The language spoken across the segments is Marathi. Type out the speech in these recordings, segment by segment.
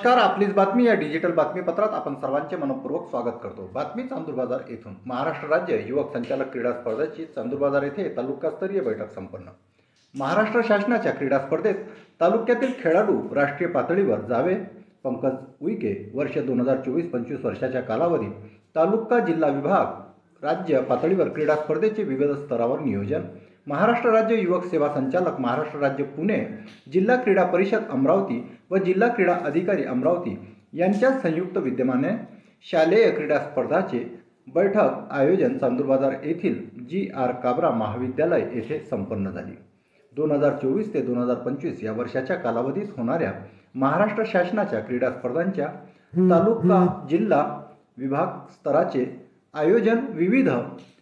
नमस्कार, आपलीच बातमी या डिजिटल बातमीपत्रात आपण सर्वांचे मनपूर्वक स्वागत करतो। बातमी चांदूरबाजार येथून। महाराष्ट्र राज्य युवक संचालक क्रीडा स्पर्धेची चांदूरबाजार येथे तालुकास्तरीय बैठक संपन्न। महाराष्ट्र शासनाच्या क्रीडा स्पर्धेत तालुक्यातील खेळाडू राष्ट्रीय पातळीवर जावे। पंकज उईके वर्ष 2024-25 वर्षाच्या कालावधी तालुका जिल्हा विभाग राज्य पातळीवर क्रीडा स्पर्धेचे विविध स्तरावर नियोजन। महाराष्ट्र राज्य युवक सेवा संचालक महाराष्ट्र राज्य पुणे जिल्हा क्रीडा परिषद अमरावती व जिल्हा क्रीडा अधिकारी अमरावती यांच्या संयुक्त विद्यमाने शालेय क्रीडा स्पर्धाचे बैठक आयोजन चांदूरबाजार येथील जी.आर. काबरा महाविद्यालय येथे संपन्न झाली। 2024 ते 2025 या वर्षाच्या कालावधीत होणाऱ्या महाराष्ट्र शासनाच्या क्रीडा स्पर्धांच्या तालुका जिल्हा विभाग स्तराचे आयोजन विविध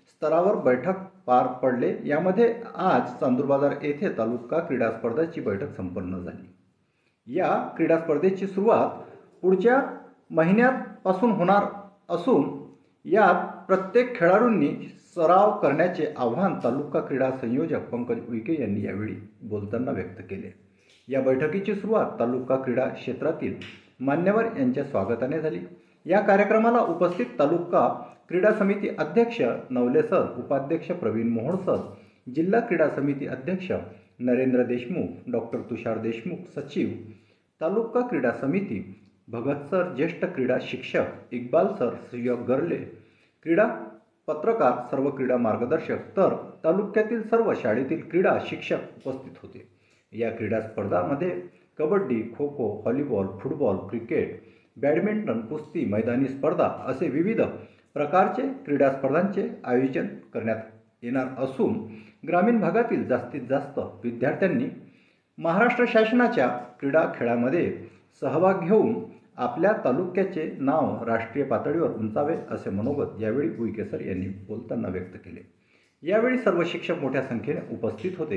स्तरावर बैठक पार पडले। यामध्ये आज चांदूरबाजार येथे तालुका क्रीडा स्पर्धेची बैठक संपन्न झाली। या क्रीडा स्पर्धेची सुरुवात पुढच्या महिन्यापासून होणार असून यात प्रत्येक खेळाडूंनी सराव करण्याचे आवाहन तालुका क्रीडा संयोजक पंकज उईके यांनी यावेळी बोलताना व्यक्त केले। या बैठकीची सुरुवात तालुका क्रीडा क्षेत्रातील मान्यवर यांच्या स्वागताने झाली। या कार्यक्रमाला उपस्थित तालुका क्रीडा समिती अध्यक्ष नवले सर, उपाध्यक्ष प्रवीण मोहोळ सर, जिल्हा क्रीडा समिती अध्यक्ष नरेंद्र देशमुख, डॉक्टर तुषार देशमुख, सचिव तालुका क्रीडा समिती भगत सर, ज्येष्ठ क्रीडा शिक्षक इक्बाल सर, सुयोग गरले, क्रीडा पत्रकार, सर्व क्रीडा मार्गदर्शक तर तालुक्यातील सर्व शाळेतील क्रीडा शिक्षक उपस्थित होते। या क्रीडा स्पर्धांमध्ये kabaddi, kho kho, volleyball, football, cricket, badminton, कुस्ती, मैदानी स्पर्धा असे विविध प्रकारचे क्रीडा स्पर्धांचे आयोजन करण्यात येणार असून ग्रामीण भागातील जास्तीत जास्त विद्यार्थ्यांनी महाराष्ट्र शासनाच्या क्रीडा खेळामध्ये सहभाग घेऊन आपल्या तालुक्याचे नाव राष्ट्रीय पातळीवर उंचावे असे मनोगत यावेळी उईके सर यांनी बोलताना व्यक्त केले। यावेळी सर्व शिक्षक मोठ्या संख्येने उपस्थित होते।